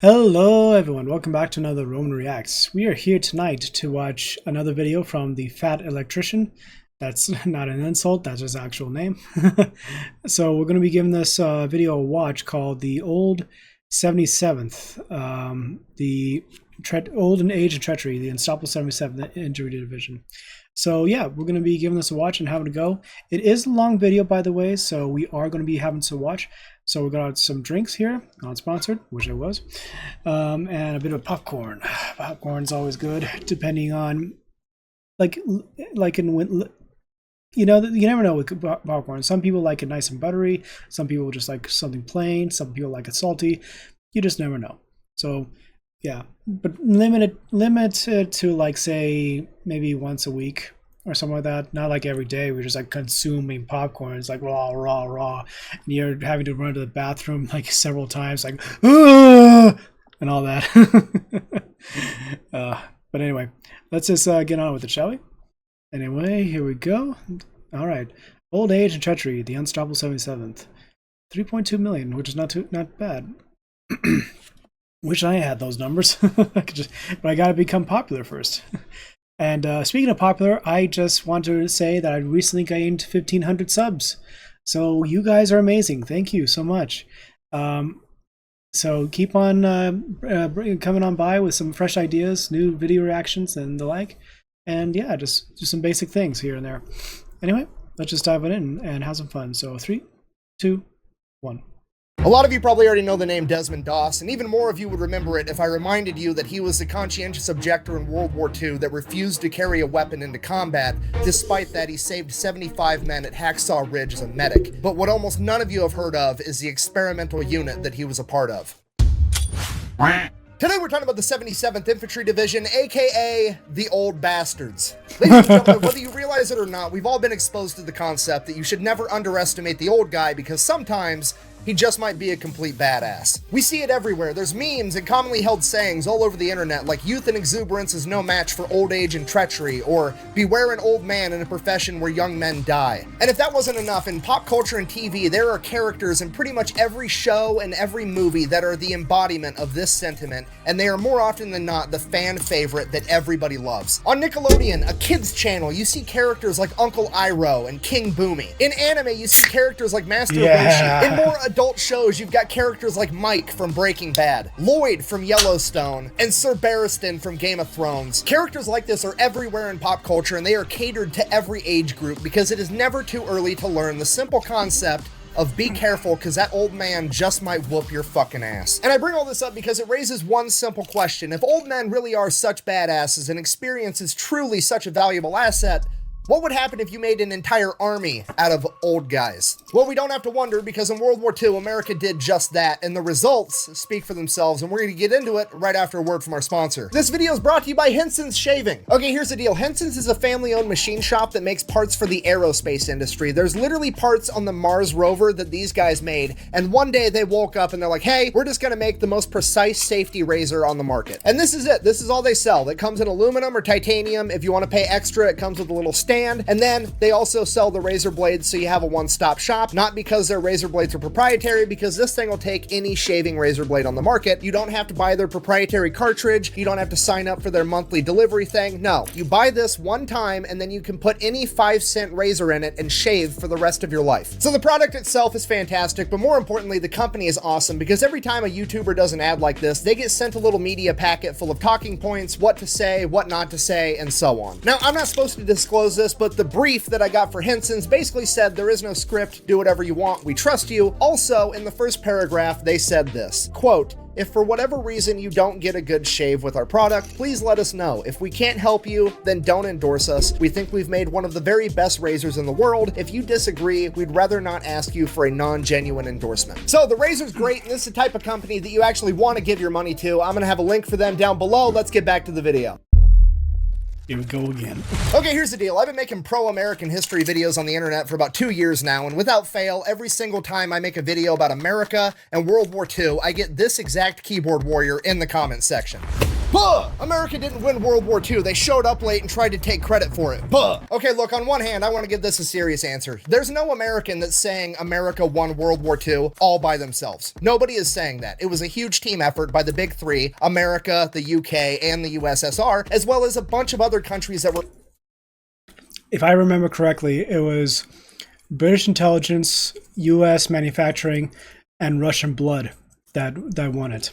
Hello everyone, welcome back to another Roman Reacts. We are here tonight to watch another video from the Fat Electrician. That's not an insult, that's his actual name. So we're going to be giving this video a watch called the Old 77th, the Old and Age and Treachery, the Unstoppable 77th Injury Division. So yeah, we're going to be giving this a watch and having a go. It is a long video, by the way, so we are going to be having to watch. So we got some drinks here, not sponsored, wish I was, and a bit of popcorn. Popcorn's always good, depending on, like in you know, you never know with popcorn. Some people like it nice and buttery. Some people just like something plain. Some people like it salty. You just never know. So yeah, but limit it to, like, say maybe once a week or something like that. Not like every day we're just like consuming popcorn. It's like raw, and you're having to run to the bathroom like several times, like and all that. But anyway, let's just get on with it, shall we? Anyway, here we go. All right, Old Age and Treachery, the Unstoppable 77th, 3.2 million, which is not bad. Wish I had those numbers, but I gotta become popular first. And speaking of popular, I just want to say that I recently gained 1,500 subs. So you guys are amazing. Thank you so much. So keep on coming on by with some fresh ideas, new video reactions, and the like. And yeah, just do some basic things here and there. Anyway, let's just dive in and have some fun. So 3, 2, 1. A lot of you probably already know the name Desmond Doss, and even more of you would remember it if I reminded you that he was the conscientious objector in World War II that refused to carry a weapon into combat. Despite that, he saved 75 men at Hacksaw Ridge as a medic. But what almost none of you have heard of is the experimental unit that he was a part of. Today we're talking about the 77th Infantry Division, aka the Old Bastards. Ladies and gentlemen, whether you realize it or not, we've all been exposed to the concept that you should never underestimate the old guy, because sometimes he just might be a complete badass. We see it everywhere. There's memes and commonly held sayings all over the internet, like youth and exuberance is no match for old age and treachery, or beware an old man in a profession where young men die. And if that wasn't enough, in pop culture and TV, there are characters in pretty much every show and every movie that are the embodiment of this sentiment, and they are more often than not the fan favorite that everybody loves. On Nickelodeon, a kids channel, you see characters like Uncle Iroh and King Boomy. In anime, you see characters like Master Roshi. In more adult shows, you've got characters like Mike from Breaking Bad, Lloyd from Yellowstone, and Sir Barristan from Game of Thrones. Characters like this are everywhere in pop culture, and they are catered to every age group because it is never too early to learn the simple concept of be careful, because that old man just might whoop your fucking ass. And I bring all this up because it raises one simple question. If old men really are such badasses and experience is truly such a valuable asset, what would happen if you made an entire army out of old guys? Well, we don't have to wonder, because in World War II, America did just that, and the results speak for themselves, and we're going to get into it right after a word from our sponsor. This video is brought to you by Henson's Shaving. Okay, here's the deal. Henson's is a family-owned machine shop that makes parts for the aerospace industry. There's literally parts on the Mars rover that these guys made, and one day they woke up and they're like, hey, we're just going to make the most precise safety razor on the market. And this is it. This is all they sell. It comes in aluminum or titanium. If you want to pay extra, it comes with a little stand. And then they also sell the razor blades, so you have a one-stop shop, not because their razor blades are proprietary, because this thing will take any shaving razor blade on the market. You don't have to buy their proprietary cartridge. You don't have to sign up for their monthly delivery thing. No, you buy this one time and then you can put any 5-cent razor in it and shave for the rest of your life. So the product itself is fantastic, but more importantly, the company is awesome, because every time a YouTuber does an ad like this, they get sent a little media packet full of talking points, what to say, what not to say, and so on. Now, I'm not supposed to disclose this, but the brief that I got for Henson's basically said there is no script, do whatever you want, we trust you. Also, in the first paragraph, they said this, quote, if for whatever reason you don't get a good shave with our product, please let us know. If we can't help you, then don't endorse us. We think we've made one of the very best razors in the world. If you disagree, we'd rather not ask you for a non-genuine endorsement. So the razor's great, and this is the type of company that you actually want to give your money to. I'm gonna have a link for them down below. Let's get back to the video. Here we go again. Okay, here's the deal. I've been making pro-American history videos on the internet for about 2 years now, and without fail, every single time I make a video about America and World War II, I get this exact keyboard warrior in the comment section. Buh! America didn't win World War II. They showed up late and tried to take credit for it. Buh! Okay, look, on one hand, I want to give this a serious answer. There's no American that's saying America won World War II all by themselves. Nobody is saying that. It was a huge team effort by the big three, America, the UK, and the USSR, as well as a bunch of other countries that were... If I remember correctly, it was British intelligence, US manufacturing, and Russian blood that won it.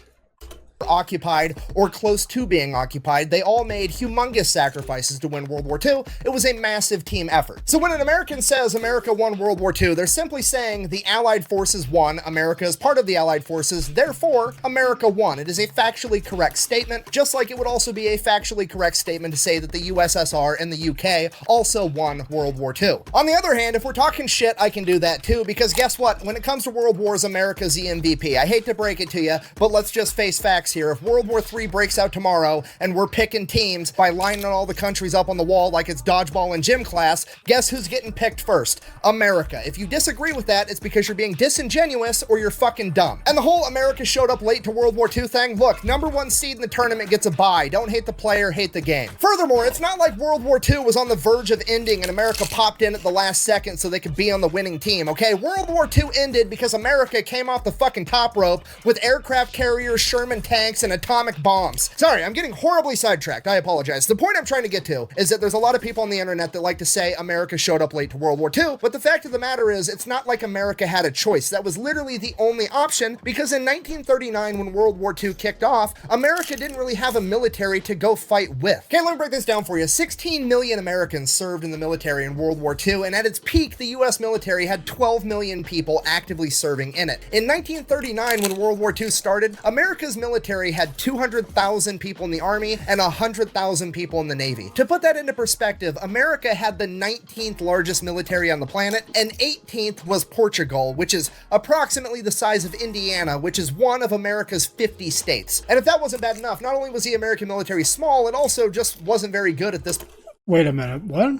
Occupied or close to being occupied. They all made humongous sacrifices to win World War II. It was a massive team effort. So when an American says America won World War II, they're simply saying the Allied forces won, America is part of the Allied forces, therefore America won. It is a factually correct statement, just like it would also be a factually correct statement to say that the USSR and the UK also won World War II. On the other hand, if we're talking shit, I can do that too, because guess what? When it comes to World Wars, America's the MVP. I hate to break it to you, but let's just face facts here. If World War III breaks out tomorrow and we're picking teams by lining all the countries up on the wall like it's dodgeball in gym class, guess who's getting picked first? America. If you disagree with that, it's because you're being disingenuous or you're fucking dumb. And the whole America showed up late to World War II thing, look, #1 seed in the tournament gets a bye. Don't hate the player, hate the game. Furthermore, it's not like World War II was on the verge of ending and America popped in at the last second so they could be on the winning team, okay? World War II ended because America came off the fucking top rope with aircraft carriers, Sherman tanks, and atomic bombs. Sorry, I'm getting horribly sidetracked. I apologize. The point I'm trying to get to is that there's a lot of people on the internet that like to say America showed up late to World War II, but the fact of the matter is it's not like America had a choice. That was literally the only option because in 1939 when World War II kicked off, America didn't really have a military to go fight with. Okay, let me break this down for you. 16 million Americans served in the military in World War II, and at its peak, the US military had 12 million people actively serving in it. In 1939, when World War II started, America's military had 200,000 people in the Army and 100,000 people in the Navy. To put that into perspective, America had the 19th largest military on the planet, and 18th was Portugal, which is approximately the size of Indiana, which is one of America's 50 states. And if that wasn't bad enough, not only was the American military small, it also just wasn't very good at this Wait a minute, what?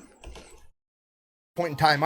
point in time.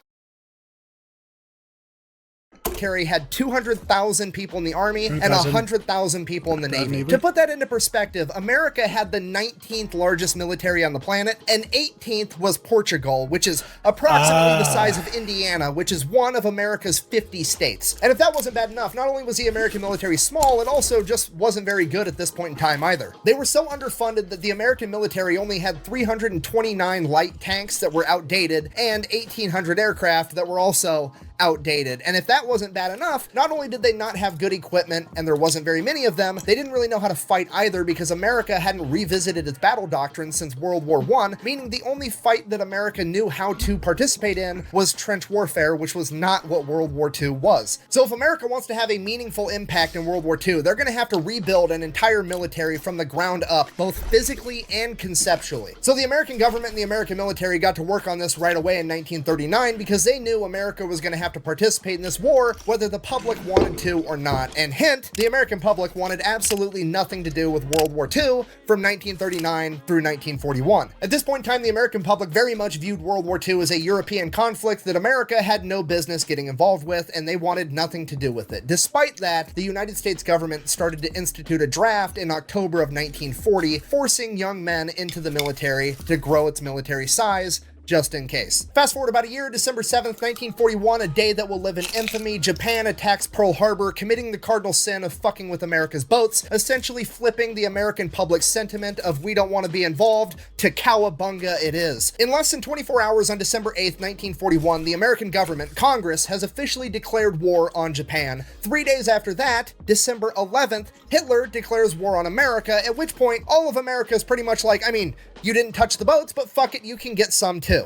Had 200,000 people in the Army and 100,000 people in the Navy. To put that into perspective, America had the 19th largest military on the planet, and 18th was Portugal, which is approximately the size of Indiana, which is one of America's 50 states. And if that wasn't bad enough, not only was the American military small, it also just wasn't very good at this point in time either. They were so underfunded that the American military only had 329 light tanks that were outdated and 1,800 aircraft that were also outdated. And if that wasn't bad enough, not only did they not have good equipment and there wasn't very many of them, they didn't really know how to fight either because America hadn't revisited its battle doctrine since World War I, meaning the only fight that America knew how to participate in was trench warfare, which was not what World War II was. So if America wants to have a meaningful impact in World War II, they're going to have to rebuild an entire military from the ground up, both physically and conceptually. So the American government and the American military got to work on this right away in 1939 because they knew America was going to have to participate in this war, whether the public wanted to or not. And hint, the American public wanted absolutely nothing to do with World War II from 1939 through 1941. At this point in time, the American public very much viewed World War II as a European conflict that America had no business getting involved with, and they wanted nothing to do with it. Despite that, the United States government started to institute a draft in October of 1940, forcing young men into the military to grow its military size, just in case. Fast forward about a year, December 7th, 1941, a day that will live in infamy, Japan attacks Pearl Harbor, committing the cardinal sin of fucking with America's boats, essentially flipping the American public sentiment of we don't want to be involved to cowabunga it is. In less than 24 hours on December 8th, 1941, the American government, Congress, has officially declared war on Japan. 3 days after that, December 11th, Hitler declares war on America, at which point all of America is pretty much like, I mean, you didn't touch the boats, but fuck it, you can get some too.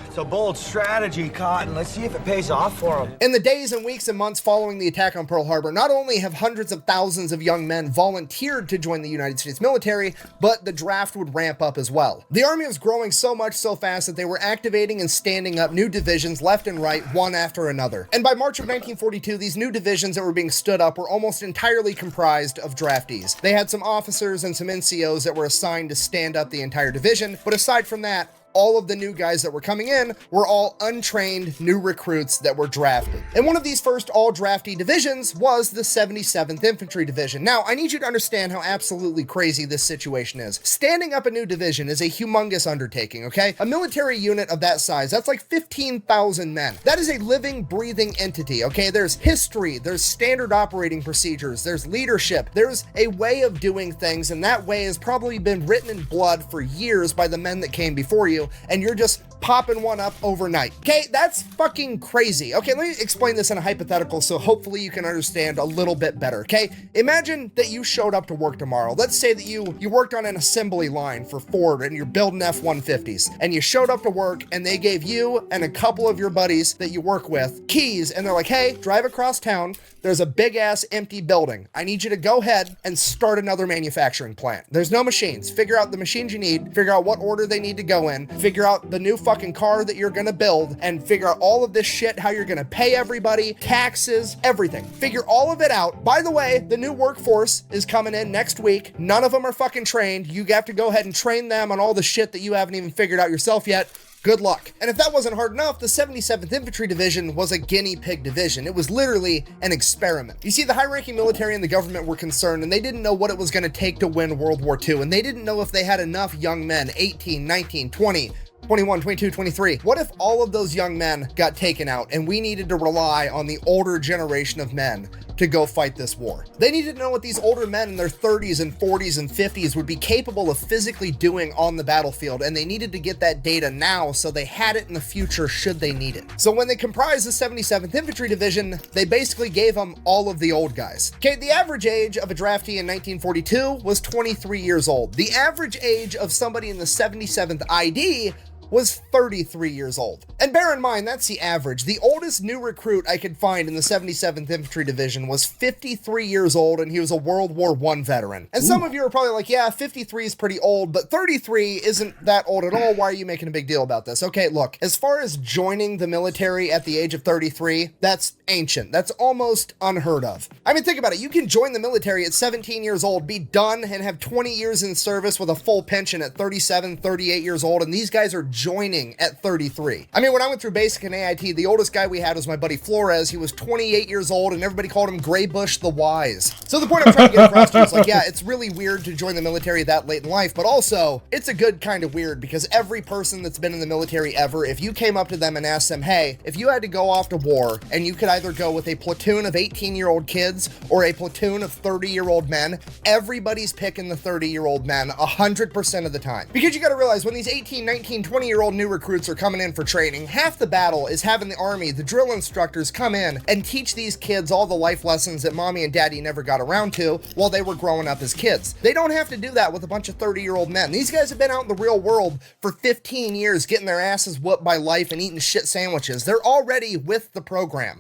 It's a bold strategy, Cotton. Let's see if it pays off for them. In the days and weeks and months following the attack on Pearl Harbor, not only have hundreds of thousands of young men volunteered to join the United States military, but the draft would ramp up as well. The Army was growing so much so fast that they were activating and standing up new divisions left and right, one after another. And by March of 1942, these new divisions that were being stood up were almost entirely comprised of draftees. They had some officers and some NCOs that were assigned to stand up the entire division, but aside from that, all of the new guys that were coming in were all untrained new recruits that were drafted. And one of these first all draftee divisions was the 77th Infantry Division. Now, I need you to understand how absolutely crazy this situation is. Standing up a new division is a humongous undertaking, okay? A military unit of that size, that's like 15,000 men. That is a living, breathing entity, okay? There's history, there's standard operating procedures, there's leadership, there's a way of doing things, and that way has probably been written in blood for years by the men that came before you, and you're just popping one up overnight. Okay, that's fucking crazy. Okay, let me explain this in a hypothetical so hopefully you can understand a little bit better, okay? Imagine that you showed up to work tomorrow. Let's say that you worked on an assembly line for Ford and you're building F-150s, and you showed up to work and they gave you and a couple of your buddies that you work with keys, and they're like, hey, drive across town. There's a big ass empty building. I need you to go ahead and start another manufacturing plant. There's no machines. Figure out the machines you need, figure out what order they need to go in, figure out the new fucking car that you're gonna build, and figure out all of this shit, how you're gonna pay everybody, taxes, everything. Figure all of it out. By the way, the new workforce is coming in next week. None of them are fucking trained. You have to go ahead and train them on all the shit that you haven't even figured out yourself yet. Good luck. And if that wasn't hard enough, the 77th Infantry Division was a guinea pig division. It was literally an experiment. You see, the high-ranking military and the government were concerned, and they didn't know what it was going to take to win World War II, and they didn't know if they had enough young men, 18, 19, 20, 21, 22, 23. What if all of those young men got taken out and we needed to rely on the older generation of men to go fight this war? They needed to know what these older men in their 30s and 40s and 50s would be capable of physically doing on the battlefield, and they needed to get that data now so they had it in the future should they need it. So when they comprised the 77th Infantry Division, they basically gave them all of the old guys. Okay, the average age of a draftee in 1942 was 23 years old. The average age of somebody in the 77th ID was 33 years old. And bear in mind, that's the average. The oldest new recruit I could find in the 77th Infantry Division was 53 years old, and he was a World War I veteran. And some of you are probably like, yeah, 53 is pretty old, but 33 isn't that old at all. Why are you making a big deal about this? Okay, look, as far as joining the military at the age of 33, that's ancient. That's almost unheard of. I mean, think about it. You can join the military at 17 years old, be done, and have 20 years in service with a full pension at 37, 38 years old, and these guys are joining at 33. I mean, when I went through basic and AIT, the oldest guy we had was my buddy Flores. He was 28 years old, and everybody called him Gray Bush the Wise. So the point I'm trying to get across to you is like, yeah, it's really weird to join the military that late in life, but also it's a good kind of weird, because every person that's been in the military ever, if you came up to them and asked them, hey, if you had to go off to war and you could either go with a platoon of 18-year-old kids or a platoon of 30-year-old men, everybody's picking the 30-year-old men 100% of the time. Because you got to realize, when these 18, 19, 20-year-old new recruits are coming in for training, half the battle is having the army, the drill instructors, come in and teach these kids all the life lessons that mommy and daddy never got around to while they were growing up as kids. They don't have to do that with a bunch of 30-year-old men. These guys have been out in the real world for 15 years getting their asses whooped by life and eating shit sandwiches. They're already with the program.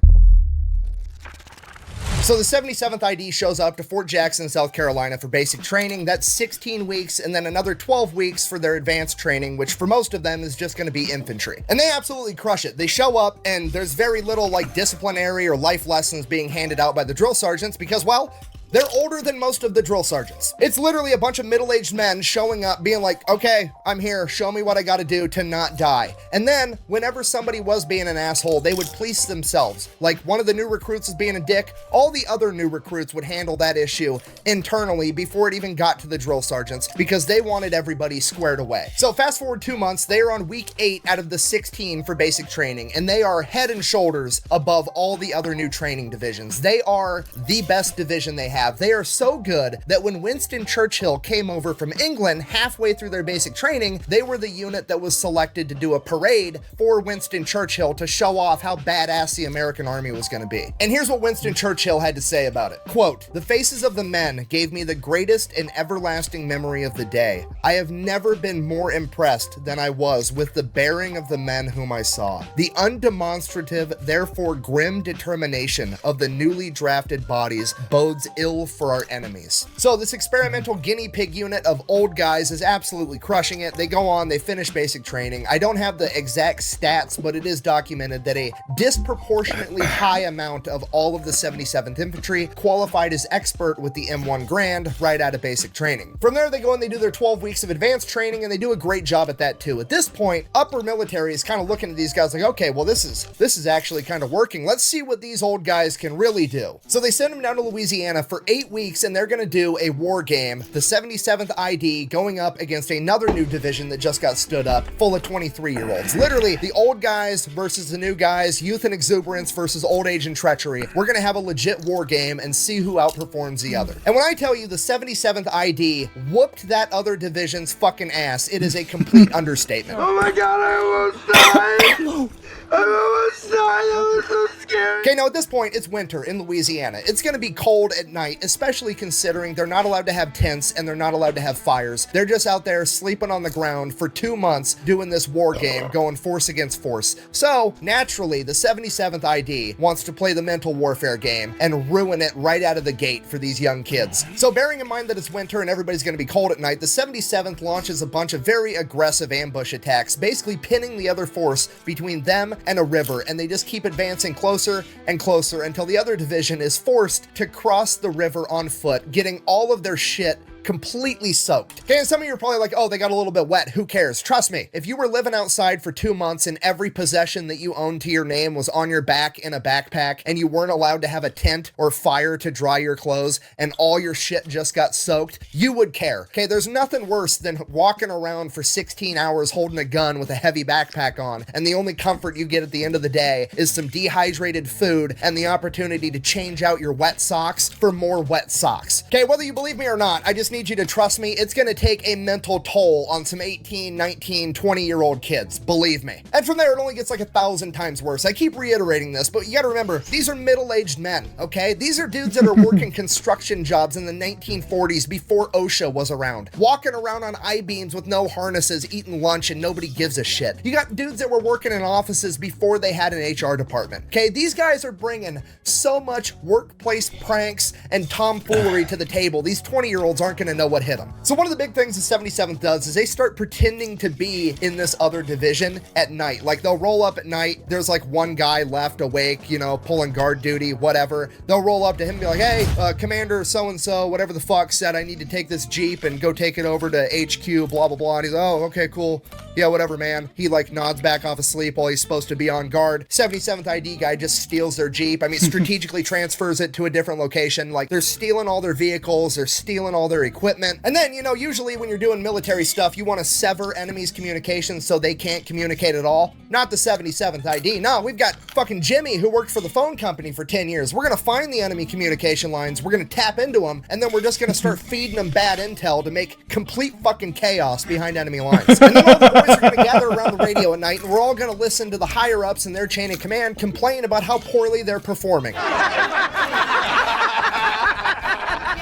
So the 77th ID shows up to Fort Jackson, South Carolina for basic training. That's 16 weeks, and then another 12 weeks for their advanced training, which for most of them is just going to be infantry. And they absolutely crush it. They show up, and there's very little like disciplinary or life lessons being handed out by the drill sergeants because, well, they're older than most of the drill sergeants. It's literally a bunch of middle-aged men showing up being like, okay, I'm here, show me what I gotta do to not die. And then, whenever somebody was being an asshole, they would police themselves. Like, one of the new recruits was being a dick, all the other new recruits would handle that issue internally before it even got to the drill sergeants, because they wanted everybody squared away. So fast forward 2 months, they are on week 8 out of the 16 for basic training, and they are head and shoulders above all the other new training divisions. They are the best division they have. They are so good that when Winston Churchill came over from England halfway through their basic training, they were the unit that was selected to do a parade for Winston Churchill to show off how badass the American army was going to be. And here's what Winston Churchill had to say about it. Quote, "The faces of the men gave me the greatest and everlasting memory of the day. I have never been more impressed than I was with the bearing of the men whom I saw. The undemonstrative, therefore grim determination of the newly drafted bodies bodes ill ill for our enemies. So this experimental guinea pig unit of old guys is absolutely crushing it. They go on, they finish basic training. I don't have the exact stats, but it is documented that a disproportionately high amount of all of the 77th Infantry qualified as expert with the M1 Grand right out of basic training. From there, they go and they do their 12 weeks of advanced training, and they do a great job at that too. At this point, upper military is kind of looking at these guys like, okay, well, this is actually kind of working. Let's see what these old guys can really do. So they send them down to Louisiana for 8 weeks, and they're going to do a war game, the 77th ID going up against another new division that just got stood up, full of 23-year-olds. Literally, the old guys versus the new guys, youth and exuberance versus old age and treachery. We're going to have a legit war game and see who outperforms the other. And when I tell you the 77th ID whooped that other division's fucking ass, it is a complete understatement. Oh my god, I almost died! I almost died, I was so scared. Okay, now at this point, it's winter in Louisiana. It's gonna be cold at night, especially considering they're not allowed to have tents and they're not allowed to have fires. They're just out there sleeping on the ground for 2 months doing this war game, going force against force. So, naturally, the 77th ID wants to play the mental warfare game and ruin it right out of the gate for these young kids. So, bearing in mind that it's winter and everybody's gonna be cold at night, the 77th launches a bunch of very aggressive ambush attacks, basically pinning the other force between them and a river, and they just keep advancing closer and closer until the other division is forced to cross the river on foot, getting all of their shit completely soaked. Okay, and some of you are probably like, oh, they got a little bit wet. Who cares? Trust me, if you were living outside for 2 months and every possession that you owned to your name was on your back in a backpack and you weren't allowed to have a tent or fire to dry your clothes and all your shit just got soaked, you would care. Okay, there's nothing worse than walking around for 16 hours holding a gun with a heavy backpack on, and the only comfort you get at the end of the day is some dehydrated food and the opportunity to change out your wet socks for more wet socks. Okay, whether you believe me or not, I just need you to trust me, it's gonna take a mental toll on some 18, 19, 20-year-old kids, believe me. And from there, it only gets like 1,000 times worse. I keep reiterating this, but you gotta remember, these are middle-aged men, okay? These are dudes that are working construction jobs in the 1940s before OSHA was around, walking around on I-beams with no harnesses, eating lunch, and nobody gives a shit. You got dudes that were working in offices before they had an HR department, okay? These guys are bringing so much workplace pranks and tomfoolery to the table. These 20-year-olds aren't gonna know what hit them. So one of the big things the 77th does is they start pretending to be in this other division at night. Like, they'll roll up at night, there's like one guy left awake, you know, pulling guard duty, whatever. They'll roll up to him and be like, hey, Commander so-and-so, whatever the fuck, said I need to take this Jeep and go take it over to HQ, blah, blah, blah. And he's like, oh, okay, cool. Yeah, whatever, man. He like nods back off asleep while he's supposed to be on guard. 77th ID guy just steals their Jeep. I mean, strategically transfers it to a different location. Like, they're stealing all their vehicles, they're stealing all their equipment. And then, you know, usually when you're doing military stuff, you want to sever enemies' communications so they can't communicate at all. Not the 77th ID. No, we've got fucking Jimmy who worked for the phone company for 10 years. We're going to find the enemy communication lines, we're going to tap into them, and then we're just going to start feeding them bad intel to make complete fucking chaos behind enemy lines. And then all the boys are going to gather around the radio at night, and we're all going to listen to the higher-ups in their chain of command complain about how poorly they're performing.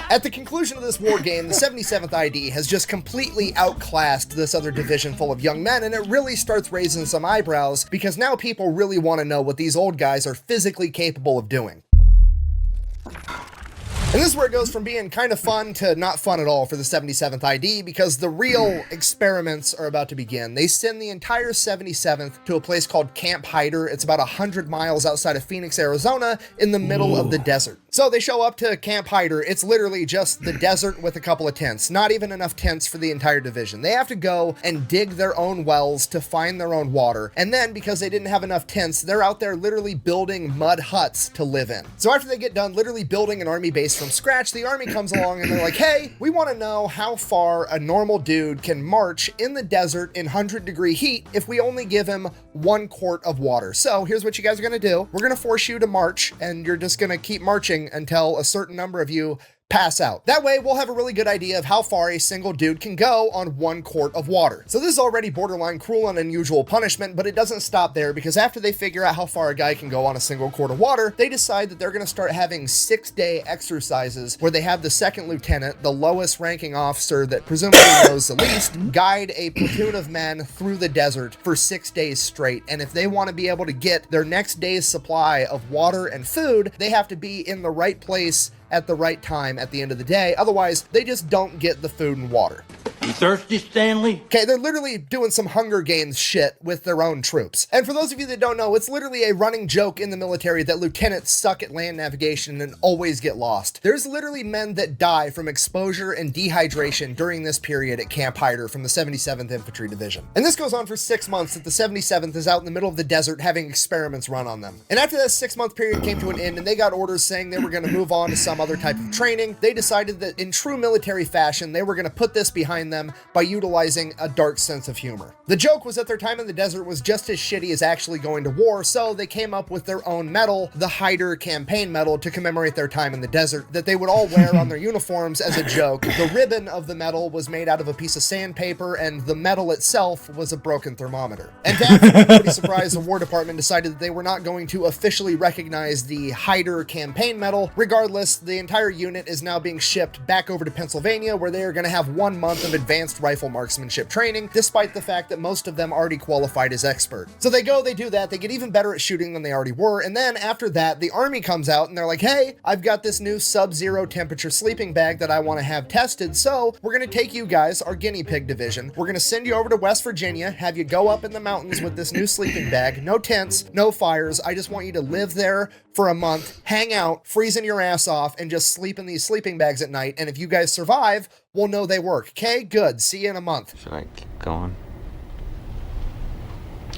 At the conclusion of this war game, the 77th ID has just completely outclassed this other division full of young men, and it really starts raising some eyebrows because now people really want to know what these old guys are physically capable of doing. And this is where it goes from being kind of fun to not fun at all for the 77th ID, because the real experiments are about to begin. They send the entire 77th to a place called Camp Hyder. It's about 100 miles outside of Phoenix, Arizona, in the middle of the desert. So they show up to Camp Hyder. It's literally just the desert with a couple of tents. Not even enough tents for the entire division. They have to go and dig their own wells to find their own water. And then, because they didn't have enough tents, they're out there literally building mud huts to live in. So after they get done literally building an army base from scratch, the army comes along and they're like, hey, we want to know how far a normal dude can march in the desert in 100-degree heat if we only give him 1 quart of water. So here's what you guys are going to do. We're going to force you to march, and you're just going to keep marching until a certain number of you pass out. That way, we'll have a really good idea of how far a single dude can go on 1 quart of water. So this is already borderline cruel and unusual punishment, but it doesn't stop there, because after they figure out how far a guy can go on a single quart of water, they decide that they're going to start having 6-day exercises where they have the second lieutenant, the lowest ranking officer that presumably knows the least, guide a platoon of men through the desert for 6 days straight. And if they want to be able to get their next day's supply of water and food, they have to be in the right place at the right time at the end of the day. Otherwise, they just don't get the food and water. You thirsty, Stanley? Okay, they're literally doing some Hunger Games shit with their own troops. And for those of you that don't know, it's literally a running joke in the military that lieutenants suck at land navigation and always get lost. There's literally men that die from exposure and dehydration during this period at Camp Hyder from the 77th Infantry Division. And this goes on for 6 months that the 77th is out in the middle of the desert having experiments run on them. And after that 6-month period came to an end and they got orders saying they were going to move on to some other type of training, they decided that in true military fashion, they were going to put this behind them by utilizing a dark sense of humor. The joke was that their time in the desert was just as shitty as actually going to war, so they came up with their own medal, the Hyder Campaign Medal, to commemorate their time in the desert, that they would all wear on their uniforms as a joke. The ribbon of the medal was made out of a piece of sandpaper, and the medal itself was a broken thermometer. And to everybody's surprise, the War Department decided that they were not going to officially recognize the Hyder Campaign Medal. Regardless, the entire unit is now being shipped back over to Pennsylvania, where they are going to have 1 month of advanced rifle marksmanship training, despite the fact that most of them already qualified as expert. So they go, they do that, they get even better at shooting than they already were, and then after that, the Army comes out and they're like, hey, I've got this new sub-zero temperature sleeping bag that I want to have tested, so we're going to take you guys, our guinea pig division, we're going to send you over to West Virginia, have you go up in the mountains with this new sleeping bag, no tents, no fires, I just want you to live there for a month, hang out, freezing your ass off, and just sleep in these sleeping bags at night, and if you guys survive, we'll know they work. Okay, good. See you in a month. Should I keep going?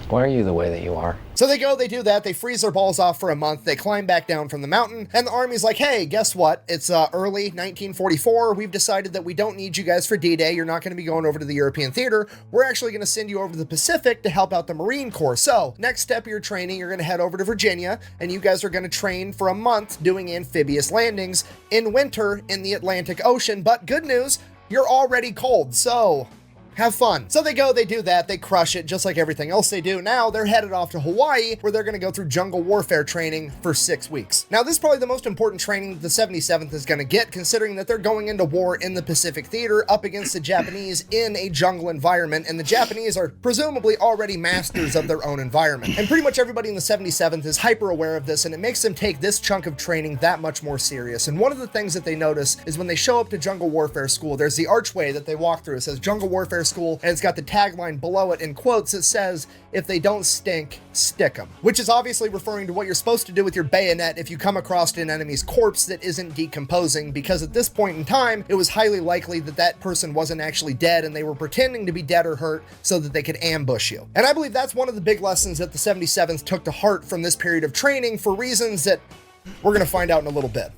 Why are you the way that you are? So they go, they do that, they freeze their balls off for a month, they climb back down from the mountain, and the Army's like, hey, guess what? It's early 1944, we've decided that we don't need you guys for D-Day, you're not going to be going over to the European theater, we're actually going to send you over to the Pacific to help out the Marine Corps. So, next step of your training, you're going to head over to Virginia, and you guys are going to train for a month doing amphibious landings in winter in the Atlantic Ocean, but good news, you're already cold, so have fun. So they go, they do that, they crush it just like everything else they do. Now they're headed off to Hawaii where they're going to go through jungle warfare training for 6 weeks. Now this is probably the most important training the 77th is going to get, considering that they're going into war in the Pacific Theater up against the Japanese in a jungle environment, and the Japanese are presumably already masters of their own environment. And pretty much everybody in the 77th is hyper aware of this, and it makes them take this chunk of training that much more serious. And one of the things that they notice is when they show up to jungle warfare school, there's the archway that they walk through. It says jungle warfare school, and it's got the tagline below it in quotes. It says, if they don't stink, stick them, which is obviously referring to what you're supposed to do with your bayonet if you come across an enemy's corpse that isn't decomposing, because at this point in time, it was highly likely that that person wasn't actually dead and they were pretending to be dead or hurt so that they could ambush you. And I believe that's one of the big lessons that the 77th took to heart from this period of training for reasons that we're going to find out in a little bit.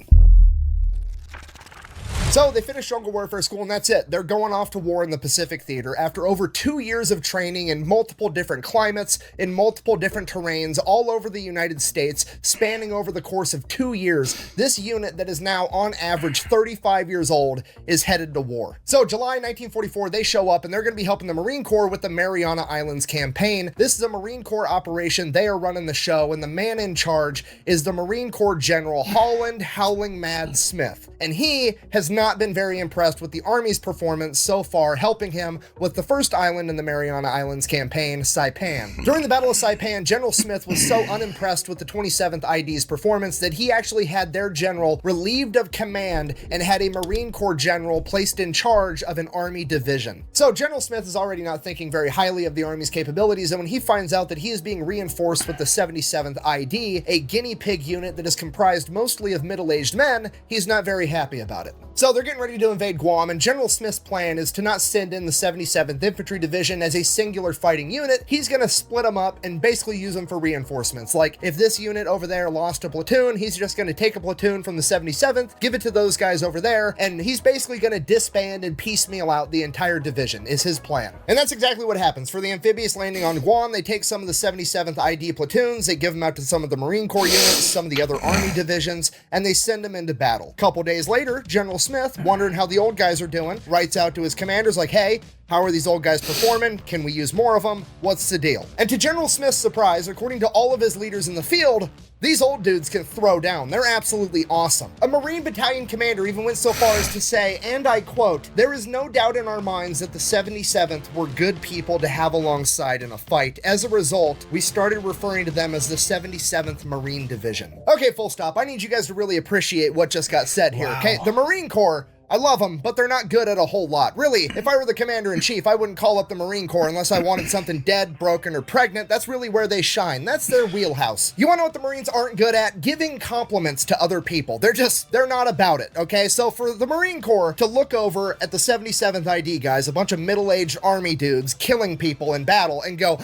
So they finish jungle warfare school and that's it. They're going off to war in the Pacific Theater after over 2 years of training in multiple different climates, in multiple different terrains all over the United States, spanning over the course of 2 years. This unit that is now on average 35 years old is headed to war. So July 1944, they show up and they're going to be helping the Marine Corps with the Mariana Islands campaign. This is a Marine Corps operation. They are running the show, and the man in charge is the Marine Corps General Holland Howling Mad Smith. And he has not been very impressed with the Army's performance so far, helping him with the first island in the Mariana Islands campaign, Saipan. During the Battle of Saipan, General Smith was so unimpressed with the 27th ID's performance that he actually had their general relieved of command and had a Marine Corps general placed in charge of an Army division. So General Smith is already not thinking very highly of the Army's capabilities, and when he finds out that he is being reinforced with the 77th ID, a guinea pig unit that is comprised mostly of middle-aged men, he's not very happy about it. So they're getting ready to invade Guam, and General Smith's plan is to not send in the 77th Infantry Division as a singular fighting unit. He's going to split them up and basically use them for reinforcements. Like, if this unit over there lost a platoon, he's just going to take a platoon from the 77th, give it to those guys over there, and he's basically going to disband and piecemeal out the entire division, is his plan. And that's exactly what happens. For the amphibious landing on Guam, they take some of the 77th ID platoons, they give them out to some of the Marine Corps units, some of the other Army divisions, and they send them into battle. A couple days later, General Smith, wondering how the old guys are doing, writes out to his commanders like, hey, how are these old guys performing? Can we use more of them? What's the deal? And to General Smith's surprise, according to all of his leaders in the field, These old dudes can throw down. They're absolutely awesome. A Marine battalion commander even went so far as to say, and I quote, "There is no doubt in our minds that the 77th were good people to have alongside in a fight. As a result, we started referring to them as the 77th Marine Division." Okay, full stop. I need you guys to really appreciate what just got said here, okay? The Marine Corps, I love them, but they're not good at a whole lot. Really, if I were the commander-in-chief, I wouldn't call up the Marine Corps unless I wanted something dead, broken, or pregnant. That's really where they shine. That's their wheelhouse. You want to know what the Marines aren't good at? Giving compliments to other people. They're not about it, okay? So for the Marine Corps to look over at the 77th ID guys, a bunch of middle-aged army dudes killing people in battle, and go,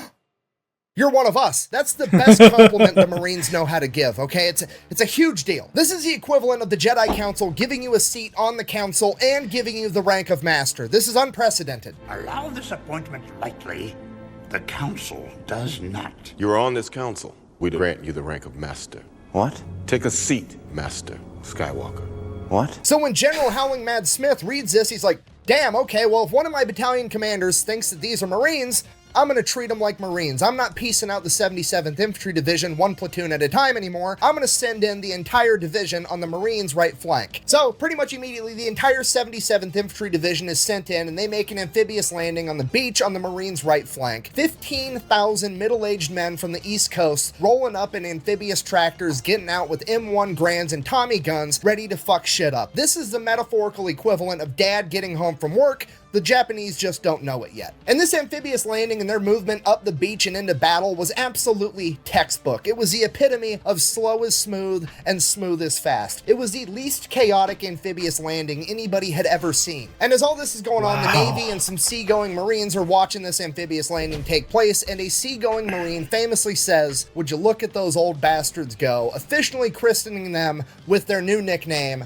"You're one of us." That's the best compliment the Marines know how to give, okay? It's a huge deal. This is the equivalent of the Jedi Council giving you a seat on the council and giving you the rank of master. This is unprecedented. Allow this appointment lightly. The council does not. You're on this council. We grant you the rank of master. What? Take a seat, Master Skywalker. What? So when General Howling Mad Smith reads this, he's like, damn, okay, well, if one of my battalion commanders thinks that these are Marines, I'm going to treat them like Marines. I'm not piecing out the 77th Infantry Division one platoon at a time anymore. I'm going to send in the entire division on the Marines' right flank. So pretty much immediately, the entire 77th Infantry Division is sent in, and they make an amphibious landing on the beach on the Marines' right flank. 15,000 middle-aged men from the East Coast rolling up in amphibious tractors, getting out with M1 Grands and Tommy guns, ready to fuck shit up. This is the metaphorical equivalent of dad getting home from work. The Japanese just don't know it yet. And this amphibious landing and their movement up the beach and into battle was absolutely textbook. It was the epitome of slow is smooth and smooth is fast. It was the least chaotic amphibious landing anybody had ever seen. And as all this is going on, the Navy and some seagoing Marines are watching this amphibious landing take place, and a seagoing Marine famously says, "Would you look at those old bastards go," officially christening them with their new nickname,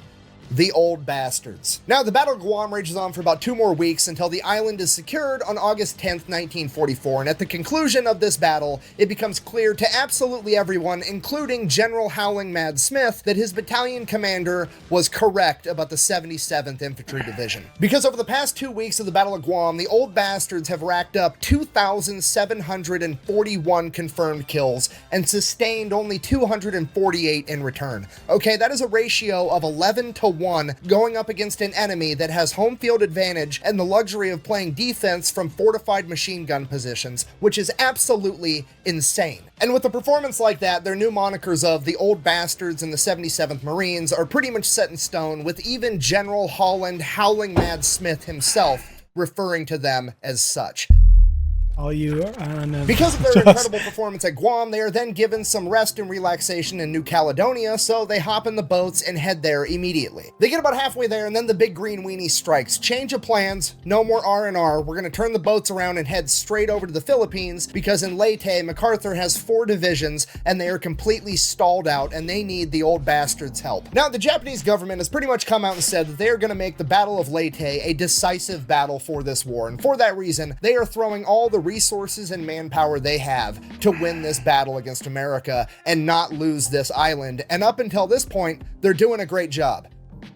the Old Bastards. Now, the Battle of Guam rages on for about 2 more weeks until the island is secured on August 10th, 1944, and at the conclusion of this battle, it becomes clear to absolutely everyone, including General Howling Mad Smith, that his battalion commander was correct about the 77th Infantry Division. Because over the past 2 weeks of the Battle of Guam, the Old Bastards have racked up 2,741 confirmed kills and sustained only 248 in return. Okay, that is a ratio of 11-1 going up against an enemy that has home field advantage and the luxury of playing defense from fortified machine gun positions, which is absolutely insane. And with a performance like that, their new monikers of the Old Bastards and the 77th Marines are pretty much set in stone, with even General Holland Howling Mad Smith himself referring to them as such. All you Because of their incredible performance at Guam, they are then given some rest and relaxation in New Caledonia, so they hop in the boats and head there immediately. They get about halfway there, and then the big green weenie strikes. Change of plans, no more R&R. We're going to turn the boats around and head straight over to the Philippines, because in Leyte, MacArthur has 4 divisions, and they are completely stalled out, and they need the Old Bastards' help. Now, the Japanese government has pretty much come out and said that they are going to make the Battle of Leyte a decisive battle for this war, and for that reason, they are throwing all the resources and manpower they have to win this battle against America and not lose this island. And up until this point, they're doing a great job.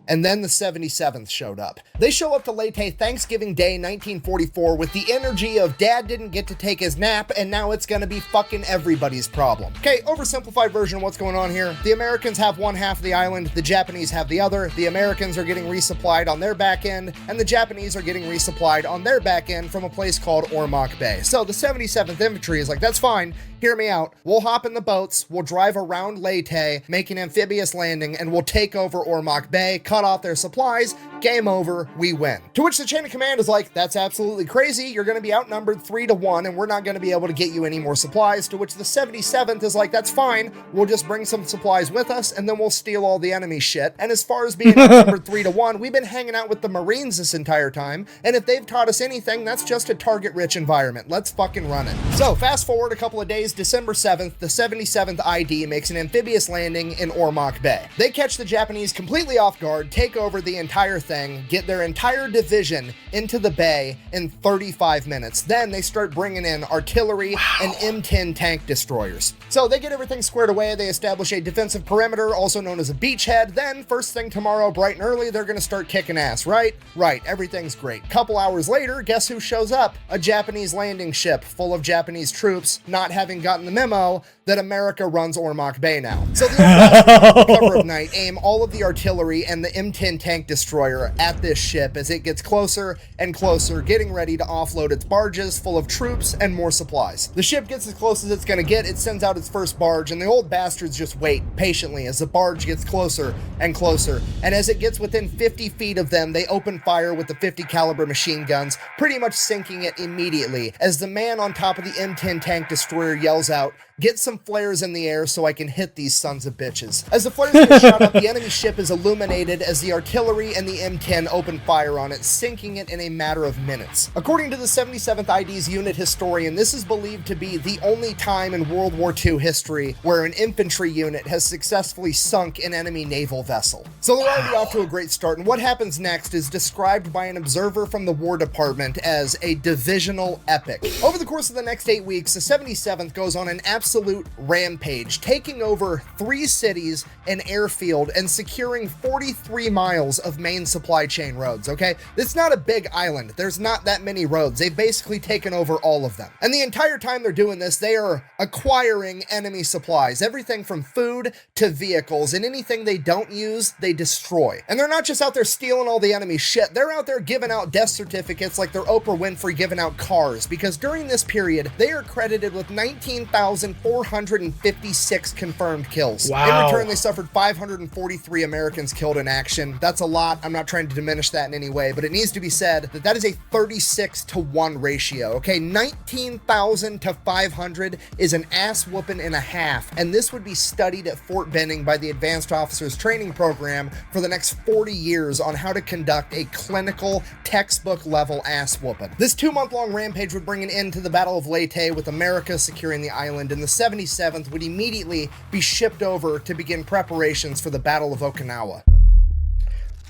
And then the 77th showed up. They show up to Leyte Thanksgiving Day 1944 with the energy of dad didn't get to take his nap and now it's gonna be fucking everybody's problem. Okay, oversimplified version of what's going on here. The Americans have one half of the island, the Japanese have the other. The Americans are getting resupplied on their back end, and the Japanese are getting resupplied on their back end from a place called Ormoc Bay. So the 77th Infantry is like, that's fine, hear me out. We'll hop in the boats, we'll drive around Leyte, make an amphibious landing, and we'll take over Ormoc Bay, cut off their supplies, game over, we win. To which the chain of command is like, that's absolutely crazy, you're going to be outnumbered 3-1 and we're not going to be able to get you any more supplies. To which the 77th is like, that's fine, we'll just bring some supplies with us and then we'll steal all the enemy shit. And as far as being outnumbered 3-1, we've been hanging out with the Marines this entire time, and if they've taught us anything, that's just a target-rich environment. Let's fucking run it. So fast forward a couple of days, December 7th, the 77th ID makes an amphibious landing in Ormoc Bay. They catch the Japanese completely off guard, take over the entire thing, get their entire division into the bay in 35 minutes. Then they start bringing in artillery and M10 tank destroyers. So they get everything squared away. They establish a defensive perimeter, also known as a beachhead. Then first thing tomorrow, bright and early, they're going to start kicking ass, right? Right, everything's great. Couple hours later, guess who shows up? A Japanese landing ship full of Japanese troops, not having gotten the memo that America runs Ormoc Bay now. So the cover of night aim all of the artillery and the M10 tank destroyer at this ship as it gets closer and closer, getting ready to offload its barges full of troops and more supplies. The ship gets as close as it's going to get, it sends out its first barge, and the old bastards just wait patiently as the barge gets closer and closer, and as it gets within 50 feet of them, they open fire with the 50 caliber machine guns, pretty much sinking it immediately, as the man on top of the M10 tank destroyer yells out, "Get some flares in the air so I can hit these sons of bitches." As the flares get shot up, the enemy ship is illuminated as the artillery and the M10 open fire on it, sinking it in a matter of minutes. According to the 77th ID's unit historian, this is believed to be the only time in World War II history where an infantry unit has successfully sunk an enemy naval vessel. So they're already off to a great start, and what happens next is described by an observer from the War Department as a divisional epic. Over the course of the next 8 weeks, the 77th goes on an absolute rampage, taking over 3 cities, an airfield, and securing 43 miles of main supply chain roads, okay? It's not a big island. There's not that many roads. They've basically taken over all of them. And the entire time they're doing this, they are acquiring enemy supplies, everything from food to vehicles, and anything they don't use, they destroy. And they're not just out there stealing all the enemy shit, they're out there giving out death certificates like they're Oprah Winfrey giving out cars, because during this period, they are credited with 19,456 confirmed kills. Wow. In return, they suffered 543 Americans killed in action. That's a lot. I'm not trying to diminish that in any way, but it needs to be said that that is a 36-to-1 ratio, okay? 19,000 to 500 is an ass whooping and a half, and this would be studied at Fort Benning by the Advanced Officers Training Program for the next 40 years on how to conduct a clinical, textbook-level ass whooping. This 2-month-long rampage would bring an end to the Battle of Leyte, with America securing the island, and the 77th would immediately be shipped over to begin preparations for the Battle of Okinawa.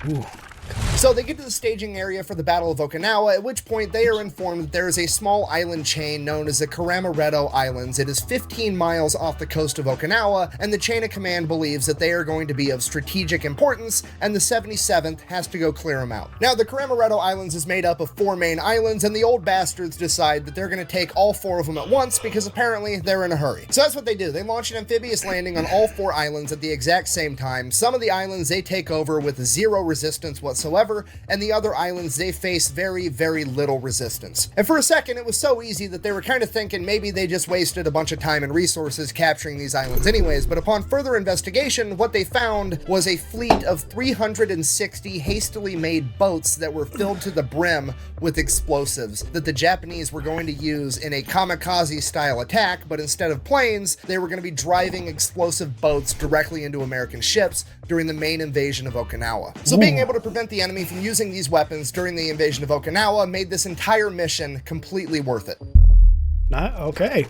Ooh. So they get to the staging area for the Battle of Okinawa, at which point they are informed that there is a small island chain known as the Karamaretto Islands. It is 15 miles off the coast of Okinawa, and the chain of command believes that they are going to be of strategic importance, and the 77th has to go clear them out. Now, the Karamaretto Islands is made up of 4 main islands, and the old bastards decide that they're going to take all 4 of them at once because apparently they're in a hurry. So that's what they do. They launch an amphibious landing on all 4 islands at the exact same time. Some of the islands they take over with 0 resistance whatsoever, and the other islands they face very, very little resistance. And for a second, it was so easy that they were kind of thinking maybe they just wasted a bunch of time and resources capturing these islands anyways, but upon further investigation, what they found was a fleet of 360 hastily made boats that were filled to the brim with explosives that the Japanese were going to use in a kamikaze-style attack, but instead of planes, they were going to be driving explosive boats directly into American ships during the main invasion of Okinawa. So being able to prevent the enemy from using these weapons during the invasion of Okinawa made this entire mission completely worth it. Okay.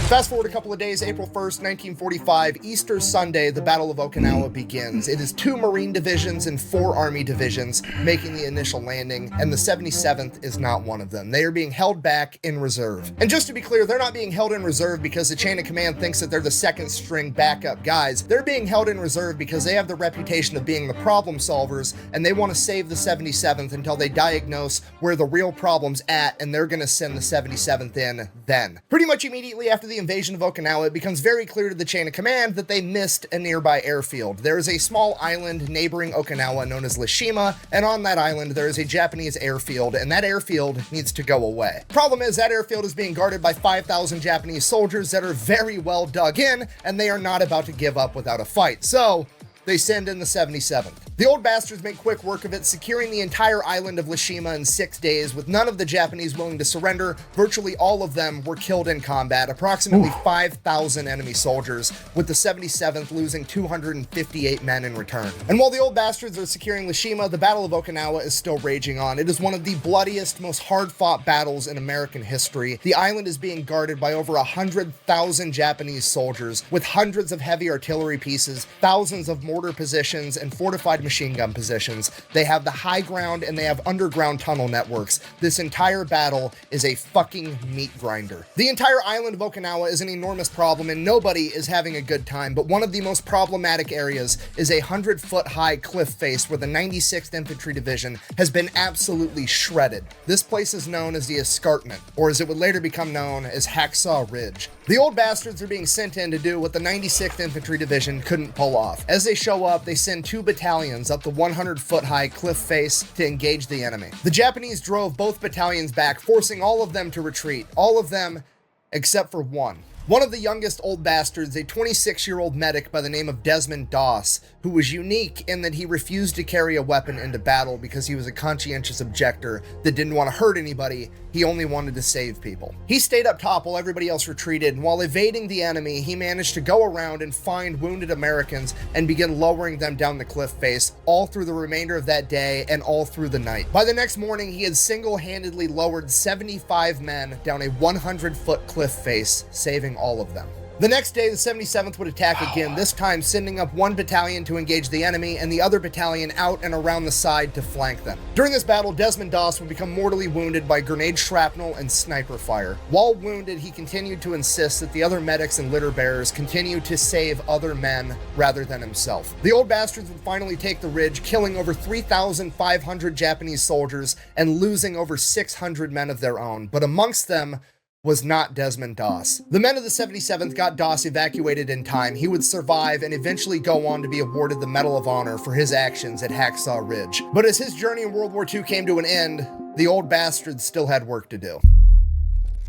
Fast forward a couple of days, April 1st, 1945, Easter Sunday, the Battle of Okinawa begins. It is 2 Marine divisions and 4 Army divisions making the initial landing, and the 77th is not one of them. They are being held back in reserve. And just to be clear, they're not being held in reserve because the chain of command thinks that they're the second string backup guys. They're being held in reserve because they have the reputation of being the problem solvers, and they want to save the 77th until they diagnose where the real problem's at, and they're going to send the 77th in then. Pretty much immediately after the invasion of Okinawa, it becomes very clear to the chain of command that they missed a nearby airfield. There is a small island neighboring Okinawa known as Lishima, and on that island there is a Japanese airfield, and that airfield needs to go away. Problem is, that airfield is being guarded by 5,000 Japanese soldiers that are very well dug in, and they are not about to give up without a fight. So they send in the 77th. The old bastards make quick work of it, securing the entire island of Lishima in 6 days, with none of the Japanese willing to surrender. Virtually all of them were killed in combat, approximately 5,000 enemy soldiers, with the 77th losing 258 men in return. And while the old bastards are securing Lishima, the Battle of Okinawa is still raging on. It is one of the bloodiest, most hard-fought battles in American history. The island is being guarded by over 100,000 Japanese soldiers, with hundreds of heavy artillery pieces, thousands of mortar mortar positions and fortified machine gun positions. They have the high ground and they have underground tunnel networks. This entire battle is a fucking meat grinder. The entire island of Okinawa is an enormous problem and nobody is having a good time, but one of the most problematic areas is a 100-foot high cliff face where the 96th Infantry Division has been absolutely shredded. This place is known as the Escarpment, or as it would later become known as Hacksaw Ridge. The old bastards are being sent in to do what the 96th Infantry Division couldn't pull off. As they show up, they send 2 battalions up the 100-foot high cliff face to engage the enemy. The Japanese drove both battalions back, forcing all of them to retreat. All of them except for one. One of the youngest old bastards, a 26-year-old medic by the name of Desmond Doss, who was unique in that he refused to carry a weapon into battle because he was a conscientious objector that didn't want to hurt anybody. He only wanted to save people. He stayed up top while everybody else retreated, and while evading the enemy, he managed to go around and find wounded Americans and begin lowering them down the cliff face all through the remainder of that day and all through the night. By the next morning, he had single-handedly lowered 75 men down a 100-foot cliff face, saving all of them. The next day, the 77th would attack again, this time sending up 1 battalion to engage the enemy and the other battalion out and around the side to flank them. During this battle, Desmond Doss would become mortally wounded by grenade shrapnel and sniper fire. While wounded, he continued to insist that the other medics and litter bearers continue to save other men rather than himself. The old bastards would finally take the ridge, killing over 3,500 Japanese soldiers and losing over 600 men of their own, but amongst them was not Desmond Doss. The men of the 77th got Doss evacuated in time. He would survive and eventually go on to be awarded the Medal of Honor for his actions at Hacksaw Ridge. But as his journey in World War II came to an end, the old bastards still had work to do.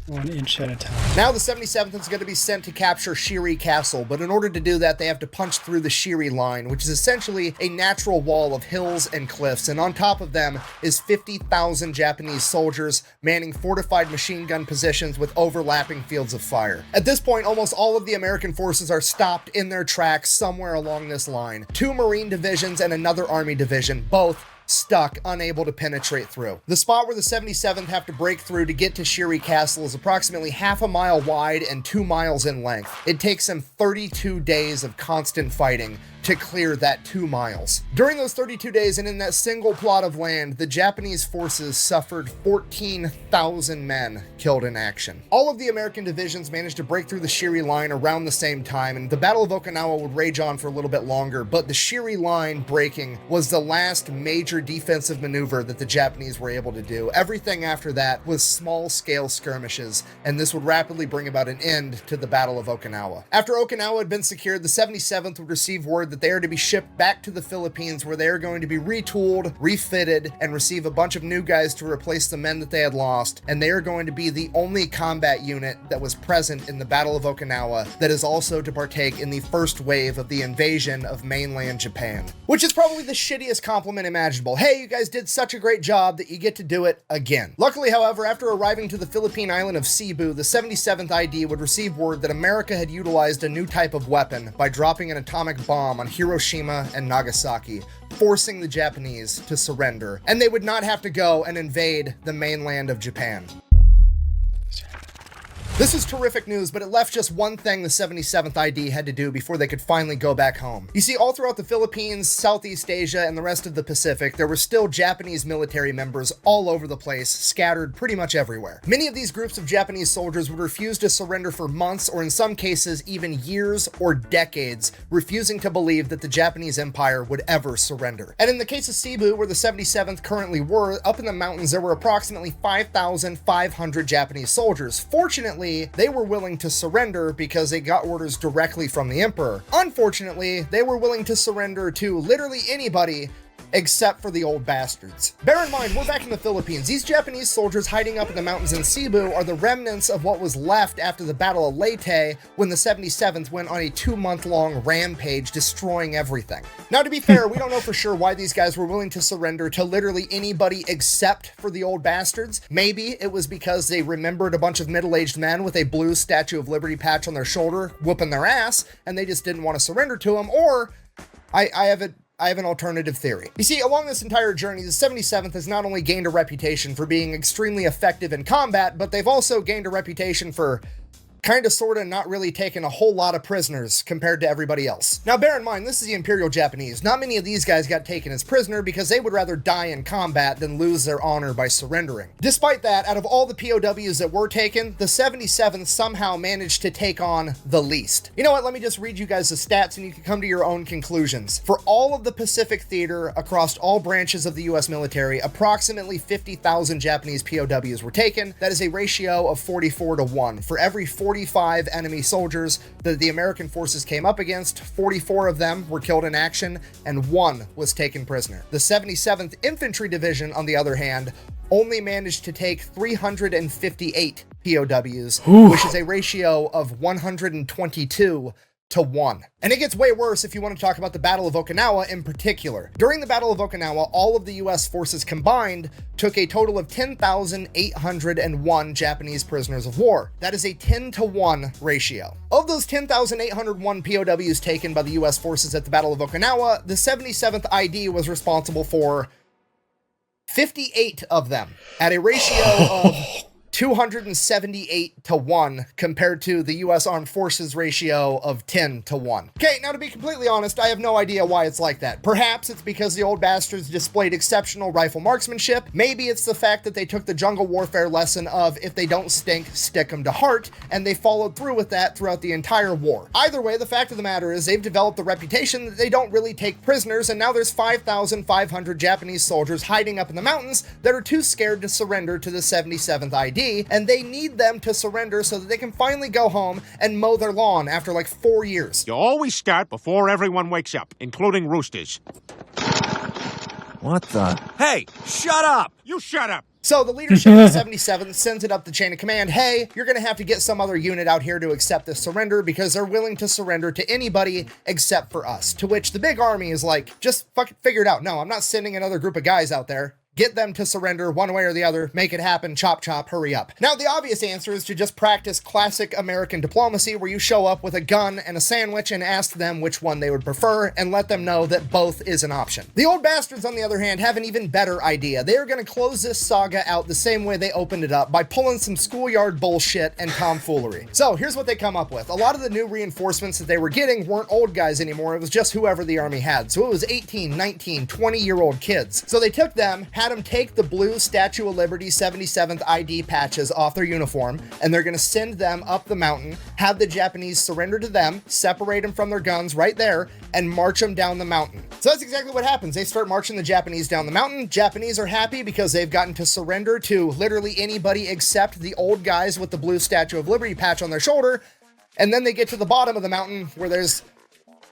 1 inch at a time. Now the 77th is going to be sent to capture Shiri Castle, but in order to do that, they have to punch through the Shiri Line, which is essentially a natural wall of hills and cliffs, and on top of them is 50,000 Japanese soldiers manning fortified machine gun positions with overlapping fields of fire. At this point, almost all of the American forces are stopped in their tracks somewhere along this line. 2 Marine divisions and another Army division, both stuck, unable to penetrate through. The spot where the 77th have to break through to get to Shiri Castle is approximately half a mile wide and 2 miles in length. It takes them 32 days of constant fighting to clear that 2 miles. During those 32 days and in that single plot of land, the Japanese forces suffered 14,000 men killed in action. All of the American divisions managed to break through the Shiri Line around the same time, and the Battle of Okinawa would rage on for a little bit longer, but the Shiri Line breaking was the last major defensive maneuver that the Japanese were able to do. Everything after that was small-scale skirmishes, and this would rapidly bring about an end to the Battle of Okinawa. After Okinawa had been secured, the 77th would receive word that they are to be shipped back to the Philippines, where they are going to be retooled, refitted, and receive a bunch of new guys to replace the men that they had lost, and they are going to be the only combat unit that was present in the Battle of Okinawa that is also to partake in the first wave of the invasion of mainland Japan. Which is probably the shittiest compliment imaginable. Hey, you guys did such a great job that you get to do it again. Luckily, however, after arriving to the Philippine island of Cebu, the 77th ID would receive word that America had utilized a new type of weapon by dropping an atomic bomb on Hiroshima and Nagasaki, forcing the Japanese to surrender, and they would not have to go and invade the mainland of Japan. This is terrific news, but it left just one thing the 77th ID had to do before they could finally go back home. You see, all throughout the Philippines, Southeast Asia, and the rest of the Pacific, there were still Japanese military members all over the place, scattered pretty much everywhere. Many of these groups of Japanese soldiers would refuse to surrender for months, or in some cases, even years or decades, refusing to believe that the Japanese Empire would ever surrender. And in the case of Cebu, where the 77th currently were, up in the mountains, there were approximately 5,500 Japanese soldiers. Fortunately, they were willing to surrender because they got orders directly from the emperor. Unfortunately, they were willing to surrender to literally anybody except for the old bastards. Bear in mind, we're back in the Philippines. These Japanese soldiers hiding up in the mountains in Cebu are the remnants of what was left after the Battle of Leyte, when the 77th went on a 2-month-long rampage, destroying everything. Now, to be fair, we don't know for sure why these guys were willing to surrender to literally anybody except for the old bastards. Maybe it was because they remembered a bunch of middle-aged men with a blue Statue of Liberty patch on their shoulder whooping their ass, and they just didn't want to surrender to them, or I have an alternative theory. You see, along this entire journey, the 77th has not only gained a reputation for being extremely effective in combat, but they've also gained a reputation for kind of sort of not really taking a whole lot of prisoners compared to everybody else. Now bear in mind, this is the Imperial Japanese. Not many of these guys got taken as prisoner because they would rather die in combat than lose their honor by surrendering. Despite that, out of all the POWs that were taken, the 77th somehow managed to take on the least. You know what, let me just read you guys the stats and you can come to your own conclusions. For all of the Pacific Theater across all branches of the US military, approximately 50,000 Japanese POWs were taken. That is a ratio of 44-1. For every 45 enemy soldiers that the American forces came up against, 44 of them were killed in action and 1 was taken prisoner. The 77th Infantry Division, on the other hand, only managed to take 358 POWs, which is a ratio of 122-1. And it gets way worse if you want to talk about the Battle of Okinawa in particular. During the Battle of Okinawa, all of the US forces combined took a total of 10,801 Japanese prisoners of war. That is a 10-1 ratio. Of those 10,801 POWs taken by the US forces at the Battle of Okinawa, the 77th ID was responsible for 58 of them at a ratio of 278-1 compared to the US Armed Forces ratio of 10-1. Okay, now to be completely honest, I have no idea why it's like that. Perhaps it's because the old bastards displayed exceptional rifle marksmanship. Maybe it's the fact that they took the jungle warfare lesson of if they don't stink, stick them to heart, and they followed through with that throughout the entire war. Either way, the fact of the matter is they've developed the reputation that they don't really take prisoners, and now there's 5,500 Japanese soldiers hiding up in the mountains that are too scared to surrender to the 77th ID, and they need them to surrender so that they can finally go home and mow their lawn after like 4 years. You always start before everyone wakes up, including roosters. What the? Hey, shut up! You shut up! So the leadership of the 77th sends it up the chain of command, hey, you're going to have to get some other unit out here to accept this surrender because they're willing to surrender to anybody except for us. To which the big army is like, just fucking figure it out. No, I'm not sending another group of guys out there. Get them to surrender one way or the other, make it happen, chop chop, hurry up. Now, the obvious answer is to just practice classic American diplomacy where you show up with a gun and a sandwich and ask them which one they would prefer and let them know that both is an option. The old bastards, on the other hand, have an even better idea. They are going to close this saga out the same way they opened it up by pulling some schoolyard bullshit and tomfoolery. So here's what they come up with. A lot of the new reinforcements that they were getting weren't old guys anymore. It was just whoever the army had. So it was 18, 19, 20-year-old kids. So they took them, had them take the blue Statue of Liberty 77th ID patches off their uniform, and they're going to send them up the mountain, have the Japanese surrender to them, separate them from their guns right there, and march them down the mountain. So that's exactly what happens. They start marching the Japanese down the mountain. Japanese are happy because they've gotten to surrender to literally anybody except the old guys with the blue Statue of Liberty patch on their shoulder. And then they get to the bottom of the mountain where there's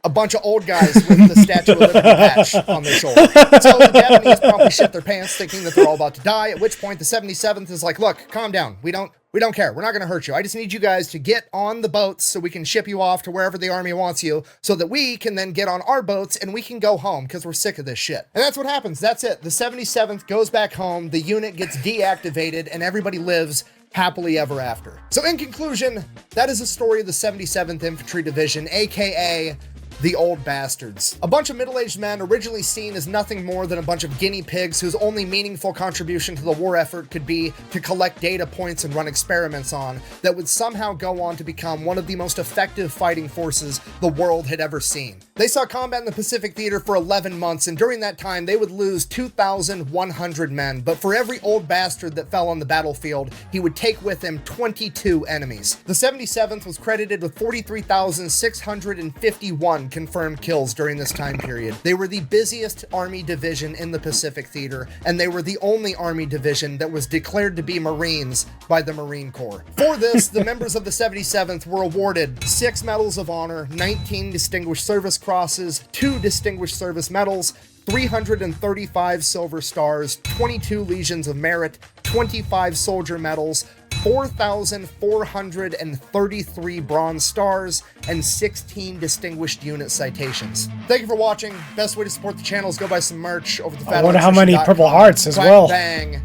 a bunch of old guys with the Statue of Liberty patch on their shoulder. So the Japanese promptly shit their pants thinking that they're all about to die, at which point the 77th is like, look, calm down. We don't care. We're not going to hurt you. I just need you guys to get on the boats so we can ship you off to wherever the army wants you so that we can then get on our boats and we can go home because we're sick of this shit. And that's what happens. That's it. The 77th goes back home, the unit gets deactivated, and everybody lives happily ever after. So in conclusion, that is the story of the 77th Infantry Division, aka the old bastards. A bunch of middle-aged men originally seen as nothing more than a bunch of guinea pigs whose only meaningful contribution to the war effort could be to collect data points and run experiments on, that would somehow go on to become one of the most effective fighting forces the world had ever seen. They saw combat in the Pacific Theater for 11 months, and during that time they would lose 2,100 men, but for every old bastard that fell on the battlefield, he would take with him 22 enemies. The 77th was credited with 43,651 confirmed kills during this time period. They were the busiest army division in the Pacific Theater, and they were the only army division that was declared to be Marines by the Marine Corps. For this, the members of the 77th were awarded 6 Medals of Honor, 19 Distinguished Service Crosses, 2 Distinguished Service Medals, 335 Silver Stars, 22 Legions of Merit, 25 Soldier Medals, 4,433 Bronze Stars, and 16 Distinguished Unit Citations. Thank you for watching. Best way to support the channel is go buy some merch over the I wonder how many Purple Hearts as well. Bang.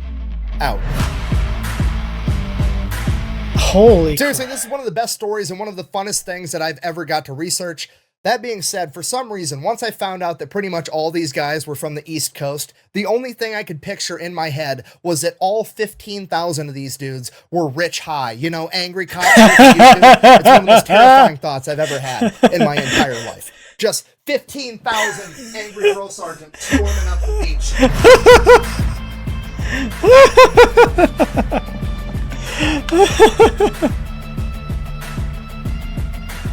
Out. Holy Seriously, this is one of the best stories and one of the funnest things that I've ever got to research. That being said, for some reason, once I found out that pretty much all these guys were from the East Coast, the only thing I could picture in my head was that all 15,000 of these dudes were rich high. You know, angry cops on YouTube. It's one of the most terrifying thoughts I've ever had in my entire life. Just 15,000 angry drill sergeants storming up the beach.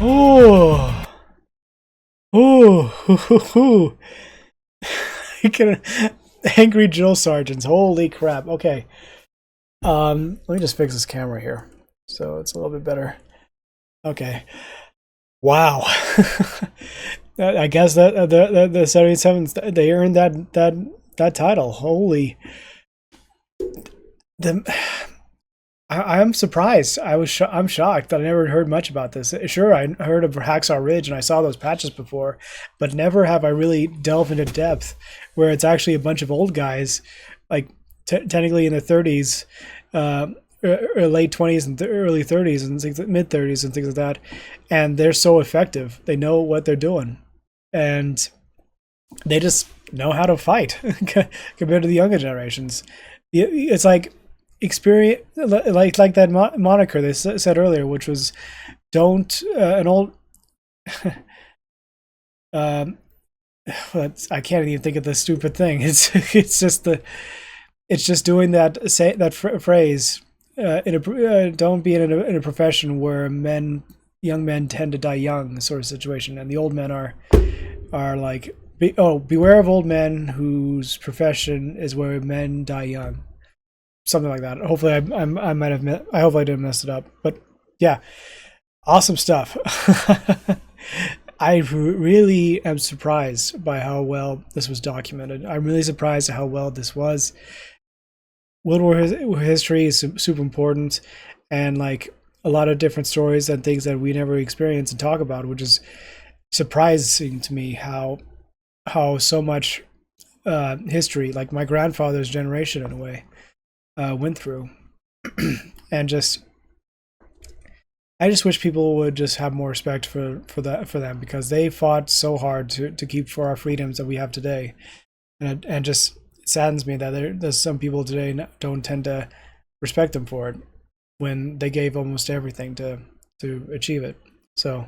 Oh. Oh, angry drill sergeants. Holy crap. Okay. Let me just fix this camera here so it's a little bit better. Okay. Wow. I guess that the 77s, they earned that title. Holy. I'm surprised. I'm shocked that I never heard much about this. Sure, I heard of Hacksaw Ridge and I saw those patches before, but never have I really delved into depth where it's actually a bunch of old guys, like technically in their 30s, or late 20s and early 30s and things, mid 30s and things like that, and they're so effective. They know what they're doing, and they just know how to fight compared to the younger generations. It's like experience, like that moniker they said earlier, which was don't an old I can't even think of the stupid thing. It's just doing that phrase don't be in a profession where young men tend to die young sort of situation, and the old men are like beware of old men whose profession is where men die young. Something like that. Hopefully, I might have. I hope I didn't mess it up. But yeah, awesome stuff. I really am surprised by how well this was documented. I'm really surprised at how well this was. World War history is super important, and like a lot of different stories and things that we never experience and talk about, which is surprising to me. How so much history, like my grandfather's generation in a way, went through. And I just wish people would just have more respect for them, because they fought so hard to keep for our freedoms that we have today, and just it saddens me that there's some people today don't tend to respect them for it when they gave almost everything to achieve it. So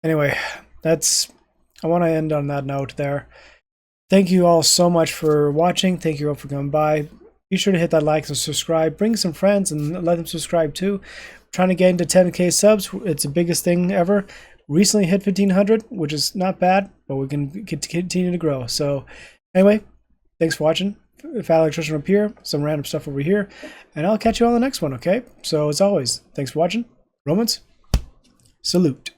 anyway, I want to end on that note there. Thank you all so much for watching. Thank you all for coming by. Be sure to hit that like and subscribe. Bring some friends and let them subscribe too. We're trying to get into 10K subs. It's the biggest thing ever. Recently hit 1,500, which is not bad, but we can continue to grow. So anyway, thanks for watching. Fat Electrician up here, some random stuff over here, and I'll catch you on the next one, okay? So as always, thanks for watching. Romans, salute.